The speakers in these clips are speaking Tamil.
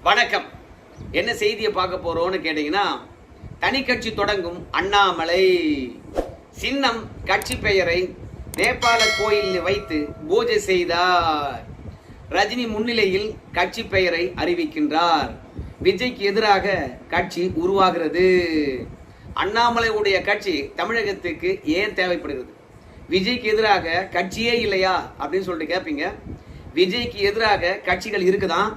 வணக்கம். என்ன செய்தியை பார்க்க போறோம்னு கேட்டீங்கன்னா, தனி கட்சி தொடங்கும் அண்ணாமலை. சின்னம் கட்சி பெயரை நேபாள கோயிலில் வைத்து பூஜை செய்தார். ரஜினி முன்னிலையில் கட்சி பெயரை அறிவிக்கின்றார். விஜய்க்கு எதிராக கட்சி உருவாகிறது. அண்ணாமலையுடைய கட்சி தமிழகத்துக்கு ஏன் தேவைப்படுகிறது? விஜய்க்கு எதிராக கட்சியே இல்லையா அப்படின்னு சொல்லிட்டு கேட்பீங்க. விஜய்க்கு எதிராக கட்சிகள் இருக்குதான்,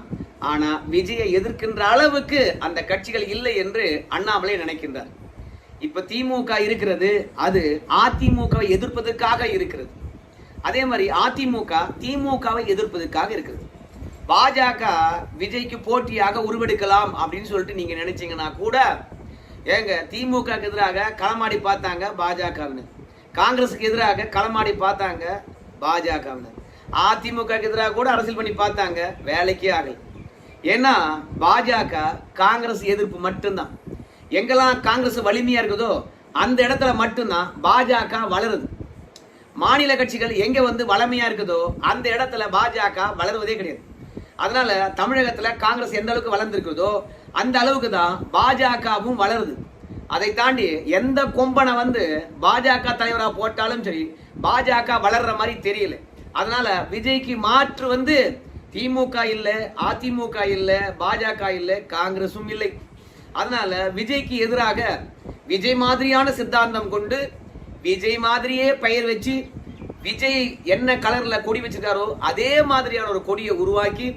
ஆனா விஜயை எதிர்க்கின்ற அளவுக்கு அந்த கட்சிகள் இல்லை என்று அண்ணாமலை நினைக்கின்றார். இப்ப திமுக இருக்கிறது, அது அதிமுகவை எதிர்ப்பதற்காக இருக்கிறது. அதே மாதிரி அதிமுக திமுகவை எதிர்ப்பதற்காக இருக்கிறது. பாஜக விஜய்க்கு போட்டியாக உருவெடுக்கலாம் அப்படின்னு சொல்லிட்டு நீங்க நினைச்சீங்கன்னா கூட, ஏங்க திமுக எதிராக களமாடி பார்த்தாங்க பாஜகவினர், காங்கிரஸுக்கு எதிராக களமாடி பார்த்தாங்க பாஜகவினர், அதிமுக எதிராக கூட அரசியல் பண்ணி பார்த்தாங்க, வேலைக்கே ஆகல. ஏன்னா பாஜக காங்கிரஸ் எதிர்ப்பு மட்டும்தான். எங்கெல்லாம் காங்கிரஸ் வலிமையா இருக்குதோ அந்த இடத்துல மட்டும்தான் பாஜக வளருது. மாநில கட்சிகள் எங்க வலிமையா இருக்குதோ அந்த இடத்துல பாஜக வளருவதே கிடையாது. அதனால தமிழகத்துல காங்கிரஸ் எந்த அளவுக்கு வளர்ந்துருக்குதோ அந்த அளவுக்கு தான் பாஜகவும் வளருது. அதை தாண்டி எந்த கொம்பனை பாஜக தலைவரா போட்டாலும் சரி, பாஜக வளர்ற மாதிரி தெரியல. அதனால விஜய்க்கு மாற்று திமுக இல்ல, அதிமுக இல்ல, பாஜக இல்ல, காங்கிரசும் இல்லை. அதனால விஜய்க்கு எதிராக விஜய் மாதிரியான சித்தாந்தம் கொண்டு, விஜய் மாதிரியே பெயர் வச்சு, விஜய் என்ன கலர்ல கொடி வச்சிருக்காரோ அதே மாதிரியான ஒரு கொடியை உருவாக்கி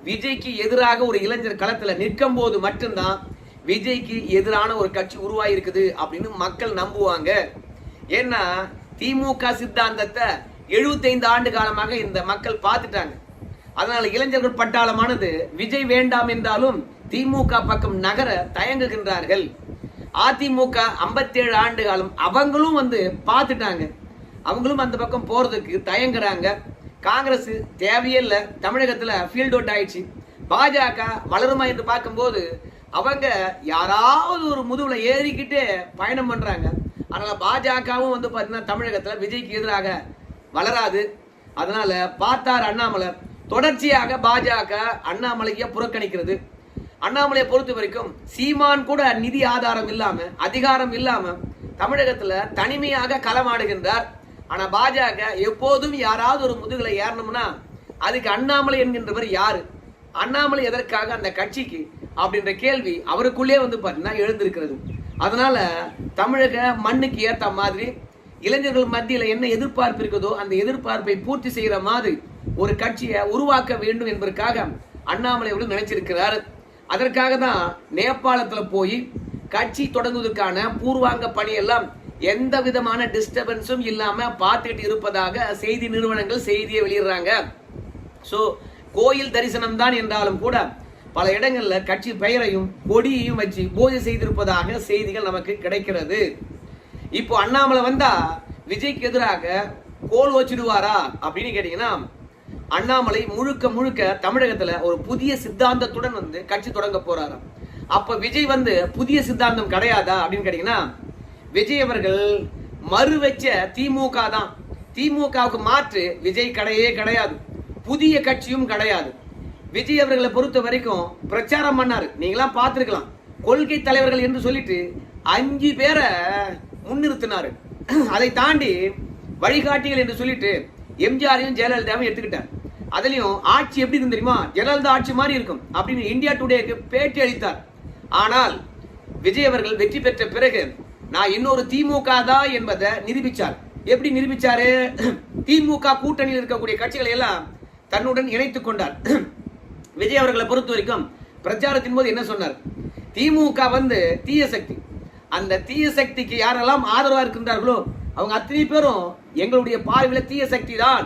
விஜய்க்கு எதிராக ஒரு இளைஞர் களத்துல நிற்கும் போது மட்டும்தான் விஜய்க்கு எதிரான ஒரு கட்சி உருவாகி இருக்குது அப்படின்னு மக்கள் நம்புவாங்க. ஏன்னா திமுக சித்தாந்தத்தை 75 ஆண்டு காலமாக இந்த மக்கள் பார்த்துட்டாங்க. அதனால இளைஞர்கள் பட்டாளமானது விஜய் வேண்டாம் என்றாலும் திமுக பக்கம் நகர தயங்குகின்றார்கள். அதிமுக 57 ஆண்டு காலம் அவங்களும் பார்த்துட்டாங்க, அவங்களும் அந்த பக்கம் போறதுக்கு தயங்குறாங்க. காங்கிரஸ் தேவையே இல்லை, தமிழகத்துல ஃபீல்ட் அவுட் ஆயிடுச்சு. பாஜக வளருமா என்று பார்க்கும்போது அவங்க யாராவது ஒரு முதுகுல ஏறிக்கிட்டு பயணம் பண்றாங்க. அதனால பாஜகவும் பாத்தீங்கன்னா தமிழகத்துல விஜய்க்கு எதிராக வளராது. அதனால பார்த்தார் அண்ணாமலை. தொடர்ச்சியாக பாஜக அண்ணாமலையை புறக்கணிக்கிறது. அண்ணாமலையை பொறுத்த வரைக்கும் சீமான் கூட நிதி ஆதாரம் இல்லாம, அதிகாரம் இல்லாம தமிழகத்துல தனிமையாக களமாடுகின்றார். ஆனா பாஜக எப்போதும் யாராவது ஒரு முதுகுல ஏறணும்னா அதுக்கு அண்ணாமலை என்கின்றவர் யாரு, அண்ணாமலை எதற்காக அந்த கட்சிக்கு அப்படின்ற கேள்வி அவருக்குள்ளே பாத்தீங்கன்னா எழுந்திருக்கிறது. அதனால தமிழக மண்ணுக்கு ஏற்ற மாதிரி இளைஞர்கள் மத்தியில என்ன எதிர்பார்ப்பு இருக்குதோ அந்த எதிர்பார்ப்பை பூர்த்தி செய்யற மாதிரி ஒரு கட்சியை உருவாக்க வேண்டும் என்பதற்காக அண்ணாமலை அவர்கள் நினைச்சிருக்கிறார். அதற்காக தான் நேபாளத்துல போய் கட்சி தொடங்குவதற்கான பூர்வாங்க பணியெல்லாம் எந்த விதமான டிஸ்டர்பன்ஸும் இல்லாம பார்த்துட்டு இருப்பதாக செய்தி நிறுவனங்கள் செய்தியை வெளியிடுறாங்க. சோ கோயில் தரிசனம் தான் என்றாலும் கூட பல இடங்கள்ல கட்சி பெயரையும் கொடியையும் வச்சு பூஜை செய்திருப்பதாக செய்திகள் நமக்கு கிடைக்கிறது. இப்போ அண்ணாமலை வந்தா விஜய்க்கு எதிராக கோல் வச்சிடுவாரா அப்படின்னு கேட்டீங்கன்னா, அண்ணாமலை முழுக்க முழுக்க தமிழகத்துல ஒரு புதிய சித்தாந்தத்துடன் கட்சி தொடங்க போறாராம். அப்ப விஜய் புதிய சித்தாந்தம் கிடையாதா அப்படின்னு கேட்டீங்கன்னா, விஜய் அவர்கள் மறு வச்ச திமுக தான். திமுகவுக்கு மாற்று விஜய் கிடையவே கிடையாது, புதிய கட்சியும் கிடையாது. விஜய் அவர்களை பொறுத்த வரைக்கும் பிரச்சாரம் பண்ணாரு, நீங்களாம் பார்த்திருக்கலாம். கொள்கை தலைவர்கள் என்று சொல்லிட்டு 5 பேரை முன்னிறுத்தினாரு. அதை தாண்டி வழிகாட்டிகள் என்று சொல்லிட்டு எம்ஜிஆரையும் ஜெயலலிதாவையும் எடுத்துக்கிட்டார். அதுலயும் ஆட்சி எப்படி இருந்து தெரியுமா, ஜெயலலிதா ஆட்சி மாதிரி இருக்கும் அப்படின்னு இந்தியா டுடேக்கு பேட்டி அளித்தார். ஆனால் விஜய் அவர்கள் வெற்றி பெற்ற பிறகு நான் இன்னொரு திமுக தான் என்பதை நிரூபிச்சார். எப்படி நிரூபிச்சாரு? திமுக கூட்டணியில் இருக்கக்கூடிய கட்சிகளை எல்லாம் தன்னுடன் இணைத்துக் கொண்டார். விஜய் அவர்களை பொறுத்த வரைக்கும் பிரச்சாரத்தின் போது என்ன சொன்னார்? திமுக தீய சக்தி, அந்த தீய சக்திக்கு யாரெல்லாம் ஆதரவா இருக்கின்றார்களோ அவங்க அத்தனை பேரும் எங்களுடைய பார்வையில தீய சக்தி தான்,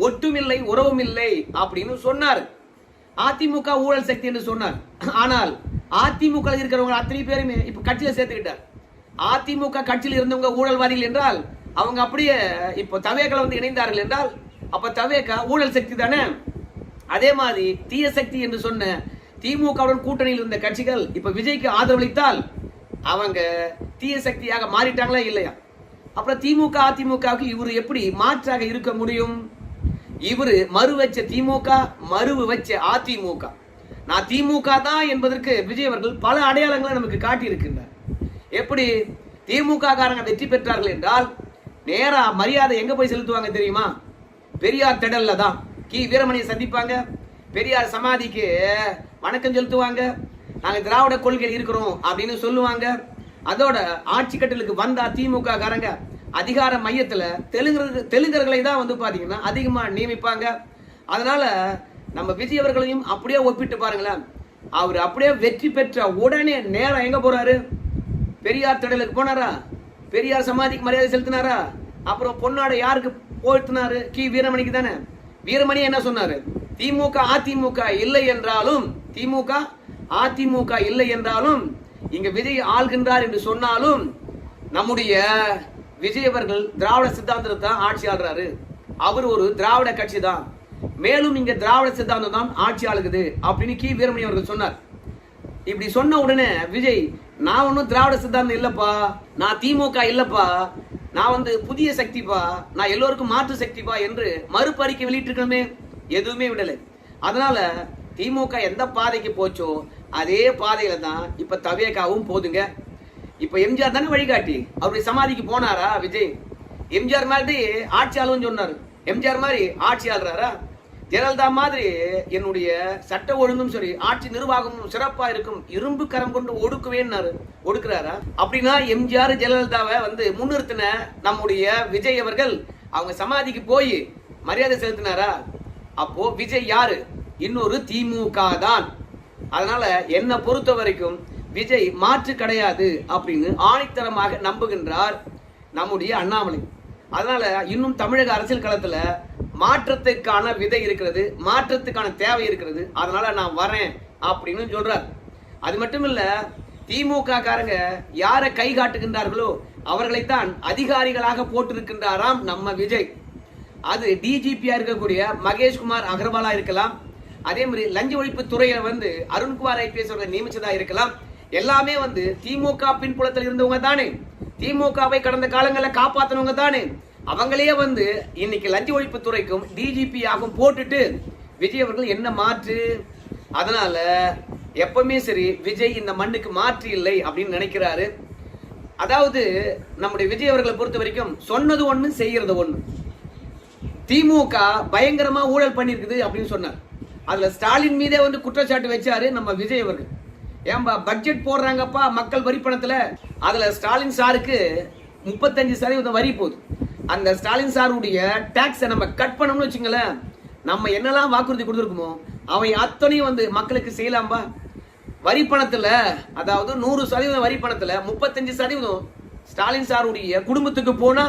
ஒட்டுமில்லை உறவும் இல்லை அப்படின்னு சொன்னார். அதிமுக ஊழல் சக்தி என்று சொன்னார். ஆனால் அதிமுக இருக்கிறவங்க அத்தனை பேருமே இப்ப கட்சியில சேர்த்துக்கிட்டார். அதிமுக கட்சியில் இருந்தவங்க ஊழல்வாதிகள் என்றால் அவங்க அப்படியே இப்போ தவேக இணைந்தார்கள் என்றால் அப்ப தவேக ஊழல் சக்தி தானே. அதே மாதிரி தீய சக்தி என்று சொன்ன திமுகவுடன் கூட்டணியில் இருந்த கட்சிகள் இப்ப விஜய்க்கு ஆதரவளித்தால் அவங்க தீய சக்தியாக மாறிட்டாங்களா இல்லையா? அப்புறம் திமுக அதிமுகவுக்கு இவரு எப்படி மாற்றாக இருக்க முடியும்? இவரு மறு வச்ச திமுக, மறுவு வச்ச அதிமுக. நான் திமுக தான் என்பதற்கு விஜய் அவர்கள் பல அடையாளங்களை நமக்கு காட்டி இருக்கின்றார். எப்படி திமுக காரங்க வெற்றி பெற்றார்கள் என்றால் நேரா மரியாதை எங்க போய் செலுத்துவாங்க தெரியுமா? பெரியார் திடல்ல தான் கி வீரமணியை சந்திப்பாங்க, பெரியார் சமாதிக்கு வணக்கம் செலுத்துவாங்க, நாங்க திராவிட கொள்கையில் இருக்கிறோம் அப்படின்னு சொல்லுவாங்க. அதோட ஆட்சி கட்டலுக்கு வந்தா திமுக காரங்க அதிகார மையத்துல தெலுங்கர்களை தான் வந்து பாத்தீங்கன்னா அதிகமா நியமிப்பாங்க. அதனால நம்ம விஜய் அவர்களையும் அப்படியே ஒப்பிட்டு பாருங்களேன். அவர் அப்படியே வெற்றி பெற்ற உடனே நேரம் எங்க போறாரு? பெரியார் திடலுக்கு போனாரா? பெரியார் சமாதிக்கு மரியாதை செலுத்தினாரா? அப்புறம் பொன்னாடை யாருக்கு போட்டுனாரு? கி வீரமணிக்கு தானே. வீரமணி என்ன சொன்னாரு? திமுக அதிமுக இல்லை என்றாலும், திமுக அதிமுக இல்லை என்றாலும் இங்க விஜய் ஆள்கின்றார் என்று சொன்னாலும் நம்முடைய விஜய் அவர்கள் திராவிட சித்தாந்தத்தை தான் ஆட்சி ஆள்றாரு. அவர் ஒரு திராவிட கட்சி தான், மேலும் இங்க திராவிட சித்தாந்தம் தான் ஆட்சி ஆளுகுது அப்படின்னு கி வீரமணி அவர்கள் சொன்னார். இப்படி சொன்ன உடனே விஜய், நான் ஒன்னும் திராவிட சித்தாந்தம் இல்லப்பா, நான் திமுக இல்லப்பா, நான் வந்து புதிய சக்திப்பா, நான் எல்லோருக்கும் மாற்று சக்திப்பா என்று மறுபறிக்கை வெளியிட்டிருக்கணுமே, எதுவுமே விடலை. அதனால திமுக எந்த பாதைக்கு போச்சோ அதே பாதையில தான் இப்ப தவேகாவும் போதுங்க. இப்ப எம்ஜிஆர் தானே வழிகாட்டி. அவருடைய சமாதிக்கு போனாரா விஜய்? எம்ஜிஆர் மாதிரி ஆட்சி ஆளுன்னு சொன்னாரு. எம்ஜிஆர் மாதிரி ஆட்சி ஆளுறாரா? ஜெயலலிதா மாதிரி என்னுடைய சட்ட ஒழுங்கும் சரி ஆட்சி நிர்வாகமும் சிறப்பா இருக்கும், இரும்பு கரம் கொண்டு ஒடுக்குவேன்னாரு. ஒடுக்குறாரா? அப்படின்னா எம்ஜிஆர் ஜெயலலிதாவை வந்து முன்னிறுத்தின நம்முடைய விஜய் அவர்கள் அவங்க சமாதிக்கு போய் மரியாதை செலுத்தினாரா? அப்போ விஜய் யாரு? இன்னொரு திமுக தான். அதனால என்ன பொறுத்த வரைக்கும் விஜய் மாற்று கிடையாது அப்படின்னு ஆணித்தரமாக நம்புகின்றார் நம்முடைய அண்ணாமலை. அதனால இன்னும் தமிழக அரசியல் களத்துல மாற்றத்துக்கான விதை இருக்கிறது, மாற்றத்துக்கான தேவை இருக்கிறது. அதனால நான் வரேன் அப்படின்னு சொல்றார். அது மட்டும் இல்ல, திமுக காரங்க யாரை கை காட்டுகின்றார்களோ அவர்களைத்தான் அதிகாரிகளாக போட்டிருக்கின்றாராம் நம்ம விஜய். அது டிஜிபியா இருக்கக்கூடிய மகேஷ்குமார் அகர்வாலா இருக்கலாம், அதே மாதிரி லஞ்ச ஒழிப்பு துறையில வந்து அருண்குமார் ஐபிஎஸ் அவர்களை நியமிச்சதா இருக்கலாம். எல்லாமே வந்து திமுக பின்புலத்தில் இருந்தவங்க தானே, திமுகவை கடந்த காலங்களில் காப்பாத்தினவங்க தானே. அவங்களே வந்து இன்னைக்கு லஞ்ச ஒழிப்பு துறைக்கும் டிஜிபி ஆகும் போட்டுட்டு விஜய் அவர்கள் என்ன மாற்று? அதனால எப்பவுமே சரி விஜய் இந்த மண்ணுக்கு மாற்று இல்லை அப்படின்னு நினைக்கிறாரு. அதாவது நம்முடைய விஜய் அவர்களை பொறுத்த வரைக்கும் சொன்னது ஒண்ணு செய்யறது ஒண்ணு. திமுக பயங்கரமா ஊழல் பண்ணிருக்குது அப்படின்னு சொன்னார். அதுல ஸ்டாலின் மீதே வந்து குற்றச்சாட்டு வச்சாரு நம்ம விஜய் அவர்கள். ஏன்பா பட்ஜெட் போடுறாங்கப்பா மக்கள் வரி பணத்துல, அதுல ஸ்டாலின் சாருக்கு 35% வரி போகுது. அந்த ஸ்டாலின் சாருடைய டாக்ஸை நம்ம கட் பண்ணணும்னு வச்சுங்களேன், நம்ம என்னெல்லாம் வாக்குறுதி கொடுத்துருக்கோமோ அவை அத்தனையும் வந்து மக்களுக்கு செய்யலாம்பா. வரி பணத்துல, அதாவது 100% வரி பணத்துல 35% ஸ்டாலின் சாருடைய குடும்பத்துக்கு போனா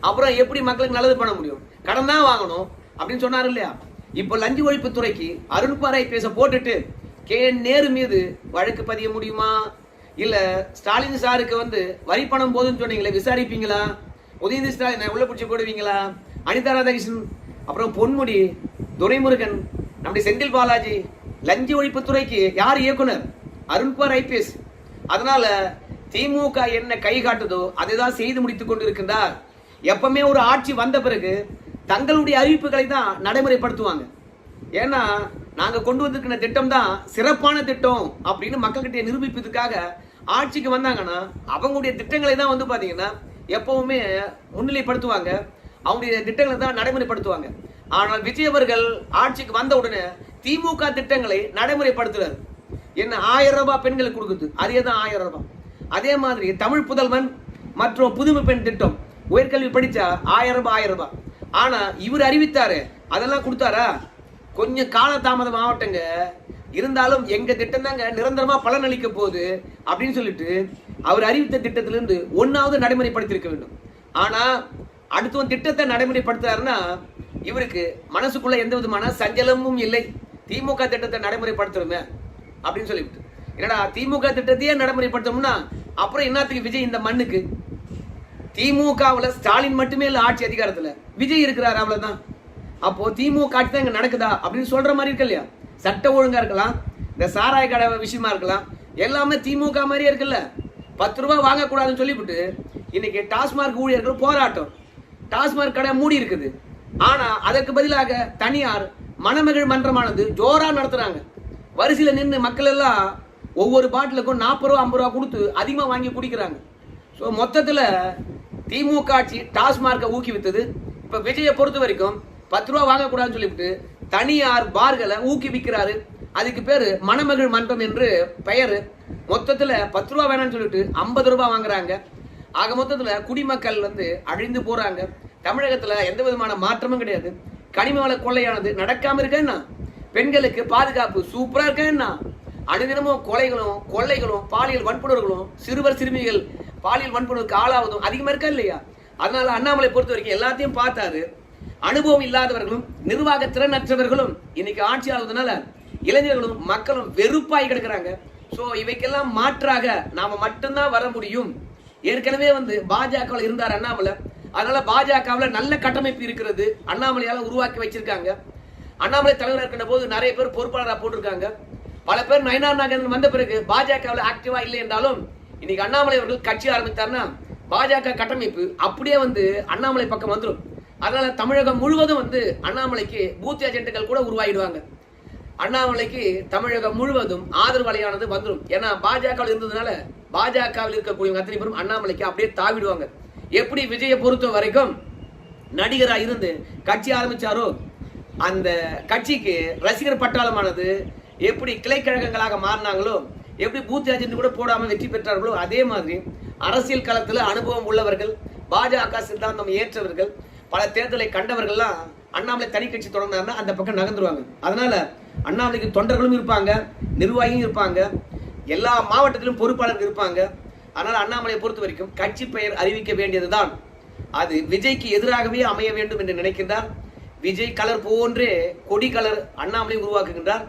அப்புறம் எப்படி மக்களுக்கு நல்லது பண்ண முடியும்? கடன் தான் வாங்கணும் அப்படின்னு சொன்னாரு இல்லையா? இப்போ லஞ்ச ஒழிப்பு துறைக்கு அருண்குமாரை பேச போட்டுட்டு கே நேரு மீது வழக்கு பதிய முடியுமா? இல்ல ஸ்டாலின் சாருக்கு வந்து வரி பணம் போதுன்னு சொன்னீங்களே, விசாரிப்பீங்களா? உதயநிதி ஸ்டாலின் உள்ள பிடிச்சி போடுவீங்களா? அனிதா ராதாகிருஷ்ணன், அப்புறம் பொன்முடி, துரைமுருகன், நம்முடைய செந்தில் பாலாஜி, லஞ்ச ஒழிப்பு துறைக்கு யார் இயக்குனர்? அருண்குமார் ஐபிஎஸ். அதனால திமுக என்ன கை காட்டுதோ அதைதான் செய்து முடித்துக் கொண்டிருக்கின்றார். எப்பவுமே ஒரு ஆட்சி வந்த பிறகு தங்களுடைய அறிவிப்புகளை தான் நடைமுறைப்படுத்துவாங்க. ஏன்னா நாங்க கொண்டு வந்திருக்கிற திட்டம் தான் சிறப்பான திட்டம் அப்படின்னு மக்கள்கிட்ட நிரூபிப்பதற்காக ஆட்சிக்கு வந்தாங்கன்னா அவங்களுடைய திட்டங்களை தான் வந்து பாத்தீங்கன்னா எப்பவுமே முன்னிலைப்படுத்துவாங்க, அவங்களுடைய திட்டங்களை தான் நடைமுறைப்படுத்துவாங்க. ஆனால் விஜய் அவர்கள் ஆட்சிக்கு வந்த உடனே திமுக திட்டங்களை நடைமுறைப்படுத்துறாரு. என்ன 1000 ரூபாய் பெண்களுக்கு கொடுக்குது, அதே தான் 1000 ரூபாய். அதே மாதிரி தமிழ் புதல்வன் மற்றும் புதுமை பெண் திட்டம், உயர்கல்வி படிச்சா 1000 ரூபாய் 1000 ரூபாய். ஆனா இவர் அறிவித்தாரு, அதெல்லாம் கொடுத்தாரா? கொஞ்சம் கால தாமதம் ஆகட்டங்க, இருந்தாலும் எங்க திட்டம் தாங்க நிரந்தரமா பலன் அளிக்க போகுது அப்படின்னு சொல்லிட்டு அவர் அறிவித்த திட்டத்திலிருந்து ஒன்னாவது நடைமுறைப்படுத்திருக்க வேண்டும். ஆனா அடுத்த திட்டத்தை நடைமுறைப்படுத்துறாருன்னா இவருக்கு மனசுக்குள்ள எந்த விதமான சஞ்சலமும் இல்லை. திமுக திட்டத்தை நடைமுறைப்படுத்துறோமே அப்படின்னு சொல்லிவிட்டு, என்னடா திமுக திட்டத்தையே நடைமுறைப்படுத்தணும்னா அப்புறம் என்னத்துக்கு விஜய் இந்த மண்ணுக்கு? திமுகவுல ஸ்டாலின் மட்டுமே இல்ல ஆட்சி அதிகாரத்துல, விஜய் இருக்கிறார், அவ்வளவுதான். அப்போ திமுக ஆட்சி தான் இங்க நடக்குதா அப்படின்னு சொல்ற மாதிரி இருக்கு இல்லையா? சட்ட ஒழுங்கா இருக்கலாம், இந்த சாராய கடை விஷயமா இருக்கலாம், எல்லாமே திமுக மாதிரியே இருக்குல்ல. 10 ரூபாய் வாங்கக்கூடாதுன்னு சொல்லிவிட்டு இன்னைக்கு டாஸ்மார்க் ஊழியர்கள் போராட்டம். டாஸ்மார்க் கடை மூடி இருக்குது, ஆனா அதற்கு பதிலாக தனியார் மணமகள் மன்றமானது ஜோரா நடத்துறாங்க. வரிசையில நின்று மக்கள் எல்லாம் ஒவ்வொரு பாட்டிலுக்கும் 40 ரூபா 50 ரூபா கொடுத்து அதிகமா வாங்கி குடிக்கிறாங்க. ஸோ மொத்தத்துல திமுக ஆட்சி டாஸ்மார்க்கை ஊக்குவித்தது. இப்ப விஜயை பொறுத்த வரைக்கும் 10 ரூபா வாங்கக்கூடாதுன்னு சொல்லிவிட்டு தனியார் பார்களை ஊக்குவிக்கிறாரு. அதுக்கு பேரு மணமகள் மன்றம் என்று பெயர். மொத்தத்துல 10 ரூபா வேணாம்னு சொல்லிட்டு 50 ரூபாய் வாங்குறாங்க. ஆக மொத்தத்துல குடிமக்கள் அழிந்து போறாங்க. தமிழகத்துல எந்த விதமான மாற்றமும் கிடையாது. கனிம வள கொள்ளையானது நடக்காம இருக்கேன்னா, பெண்களுக்கு பாதுகாப்பு சூப்பரா இருக்கேன்னா, அனுதினமும் கொலைகளும் கொள்ளைகளும் பாலியல் வன்புணர்களும் சிறுவர் சிறுமிகள் பாலியல் வன்புணருக்கு ஆளாவதும் அதிகமா இருக்கா இல்லையா? அதனால அண்ணாமலை பொறுத்த வரைக்கும் எல்லாத்தையும் பார்த்தாரு. அனுபவம் இல்லாதவர்களும் நிர்வாக திறனற்றவர்களும் இன்னைக்கு ஆட்சி ஆகுதுனால இளைஞர்களும் மக்களும் வெறுப்பாய் கிடக்குறாங்க. சோ இவைக்கெல்லாம் மாற்றாக நாம மட்டும்தான் வர முடியும். ஏற்கனவே பாஜக இருந்தார் அண்ணாமலை. அதனால பாஜகவில் நல்ல கட்டமைப்பு இருக்கிறது, அண்ணாமலையால உருவாக்கி வச்சிருக்காங்க. அண்ணாமலை தலைவர் இருக்கின்ற போது நிறைய பேர் பொறுப்பாளராக போட்டிருக்காங்க. பல பேர் நயினார் நாகேந்திரன் வந்த பிறகு பாஜகவில் ஆக்டிவா இல்லை என்றாலும் இன்னைக்கு அண்ணாமலை அவர்கள் கட்சி ஆரம்பித்தார்னா பாஜக கட்டமைப்பு அப்படியே அண்ணாமலை பக்கம் வந்துடும். அதனால தமிழகம் முழுவதும் அண்ணாமலைக்கு பூத் ஏஜென்ட்டுகள் கூட உருவாகிடுவாங்க. அண்ணாமலைக்கு தமிழகம் முழுவதும் ஆதரவு அலையானது வந்துடும். ஏன்னா பாஜக இருந்ததுனால பாஜகவில் இருக்கக்கூடிய அத்தனை பேரும் அண்ணாமலைக்கு அப்படியே தாவிடுவாங்க. எப்படி விஜயை பொறுத்த வரைக்கும் நடிகராக இருந்து கட்சி ஆரம்பிச்சாரோ அந்த கட்சிக்கு ரசிகர் பட்டாளமானது எப்படி கிளைக்கழகங்களாக மாறினாங்களோ, எப்படி பூத் ஏஜென்ட் கூட போடாம வெற்றி பெற்றார்களோ, அதே மாதிரி அரசியல் களத்துல அனுபவம் உள்ளவர்கள், பாஜக சித்தாந்தம் ஏற்றவர்கள், பல தேர்தலை கண்டவர்கள்லாம் அண்ணாமலை தனி கட்சி தொடங்கினார்னா அந்த பக்கம் நகர்ந்துருவாங்க. அதனால அண்ணாமலைக்கு தொண்டர்களும் இருப்பாங்க, நிர்வாகியும் இருப்பாங்க, எல்லா மாவட்டத்திலும் பொறுப்பாளர்கள் இருப்பாங்க. அதனால அண்ணாமலையை பொறுத்த வரைக்கும் கட்சி பெயர் அறிவிக்க வேண்டியதுதான். அது விஜய்க்கு எதிராகவே அமைய வேண்டும் என்று நினைக்கின்றார். விஜய் கலர் போன்றே கொடி கலர் அண்ணாமலை உருவாக்குகின்றார்.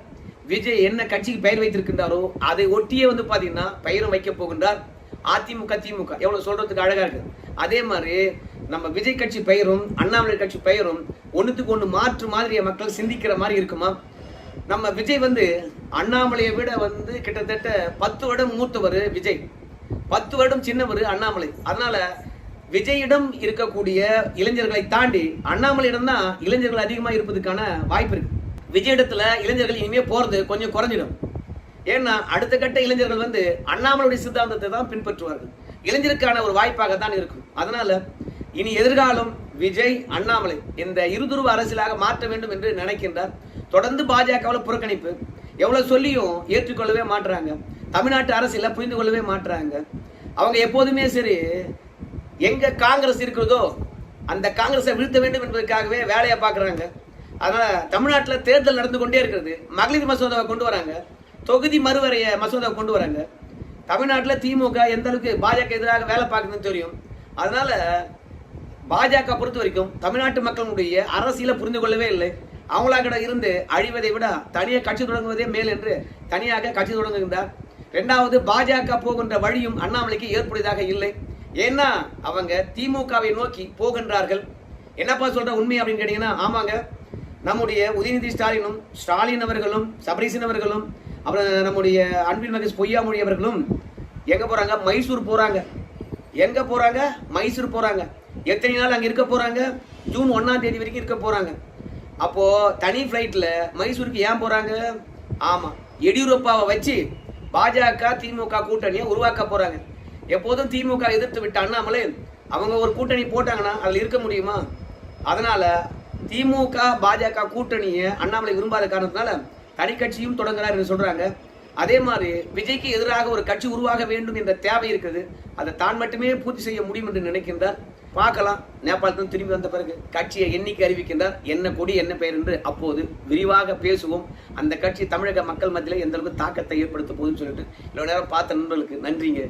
விஜய் என்ன கட்சிக்கு பெயர் வைத்திருக்கின்றாரோ அதை ஒட்டியே பாத்தீங்கன்னா பெயரும் வைக்க போகின்றார். அதிமுக திமுக எவ்வளவு சொல்றதுக்கு அழகா இருக்கு. அதே மாதிரி நம்ம விஜய் கட்சி பெயரும் அண்ணாமலை கட்சி பெயரும் ஒண்ணுத்துக்கு ஒண்ணு மாற்று மாதிரியை மக்கள் சிந்திக்கிற மாதிரி இருக்குமா? நம்ம விஜய் அண்ணாமலையை விட கிட்டத்தட்ட 10 வருடம் மூத்தவர் விஜய், 10 வருடம் சின்னவர் அண்ணாமலை. அதனால விஜயிடம் இருக்கக்கூடிய இளைஞர்களை தாண்டி அண்ணாமலையிடம் தான் இளைஞர்கள் அதிகமா இருப்பதற்கான வாய்ப்பு இருக்கு. விஜயிடத்துல இளைஞர்கள் இனிமே போறது கொஞ்சம் குறைஞ்சிடும். ஏன்னா அடுத்த கட்ட இளைஞர்கள் அண்ணாமலையுடைய சித்தாந்தத்தை தான் பின்பற்றுவார்கள். இளைஞருக்கான ஒரு வாய்ப்பாக தான் இருக்கும். அதனால இனி எதிர்காலம் விஜய் அண்ணாமலை இந்த இருதுருவ அரசியலாக மாற்ற வேண்டும் என்று நினைக்கின்றார். தொடர்ந்து பாஜகவில் புறக்கணிப்பு, எவ்வளவு சொல்லியும் ஏற்றுக்கொள்ளவே மாட்டுறாங்க. தமிழ்நாட்டு அரசியல புரிந்து கொள்ளவே மாட்டுறாங்க. அவங்க எப்போதுமே சரி, எங்க காங்கிரஸ் இருக்கிறதோ அந்த காங்கிரஸை வீழ்த்த வேண்டும் என்பதற்காகவே வேலையை பார்க்கறாங்க. அதனால தமிழ்நாட்டில் தேர்தல் நடந்து கொண்டே இருக்கிறது. மகளிர் மசோதாவை கொண்டு வராங்க, தொகுதி மறுவரைய மசோதாவை கொண்டு வராங்க. தமிழ்நாட்டில் திமுக எந்த அளவுக்கு பாஜக எதிராக வேலை பார்க்குதுன்னு தெரியும். அதனால பாஜக பொறுத்த வரைக்கும் தமிழ்நாட்டு மக்களுடைய அரசியலை புரிந்து கொள்ளவே இல்லை. அவங்களாக இருந்து அழிவதை விட தனியாக கட்சி தொடங்குவதே மேல் என்று தனியாக கட்சி தொடங்குகின்றார். இரண்டாவது, பாஜக போகின்ற வழியும் அண்ணாமலைக்கு ஏற்புடையதாக இல்லை. ஏன்னா அவங்க திமுகவை நோக்கி போகின்றார்கள். என்னப்பா சொல்ற உண்மை அப்படின்னு கேட்டீங்கன்னா, ஆமாங்க, நம்முடைய உதயநிதி ஸ்டாலின் அவர்களும் சபரீசன் அவர்களும் அப்புறம் நம்முடைய அன்பில் மகேஷ் பொய்யாமொழி அவர்களும் எங்க போறாங்க? மைசூர் போறாங்க. எங்க போறாங்க? மைசூர் போறாங்க. எத்தனை நாள் அங்க இருக்க போறாங்க? ஜூன் 1ஆம் தேதி வரைக்கும் இருக்க போறாங்க. அப்போ தனி பிளைட்ல மைசூருக்கு ஏன் போறாங்க? ஆமா, எடியூரப்பாவை வச்சு பாஜக திமுக கூட்டணியை உருவாக்க போறாங்க. எப்போதும் திமுக எதிர்த்து விட்ட அண்ணாமலை அவங்க ஒரு கூட்டணி போட்டாங்கன்னா அதுல இருக்க முடியுமா? அதனால திமுக பாஜக கூட்டணியை அண்ணாமலை விரும்பாத காரணத்தினால தனி கட்சியும் தொடங்குறார் என்று சொல்றாங்க. அதே மாதிரி விஜய்க்கு எதிராக ஒரு கட்சி உருவாக வேண்டும் என்ற தேவை இருக்குது. அதை தான் மட்டுமே பூர்த்தி செய்ய முடியும் என்று நினைக்கின்றார். பார்க்கலாம், நேபாளத்தில் திரும்பி வந்த பிறகு கட்சியை எண்ணிக்கை அறிவிக்கின்றார். என்ன கொடி என்ன பெயர் என்று அப்போது விரிவாக பேசுவோம். அந்த கட்சி தமிழக மக்கள் மத்தியில் எந்த அளவுக்கு தாக்கத்தை ஏற்படுத்த போகுதுன்னு சொல்லிட்டு இவ்வளவு நேரம் பார்த்த நண்பர்களுக்கு நன்றிங்க.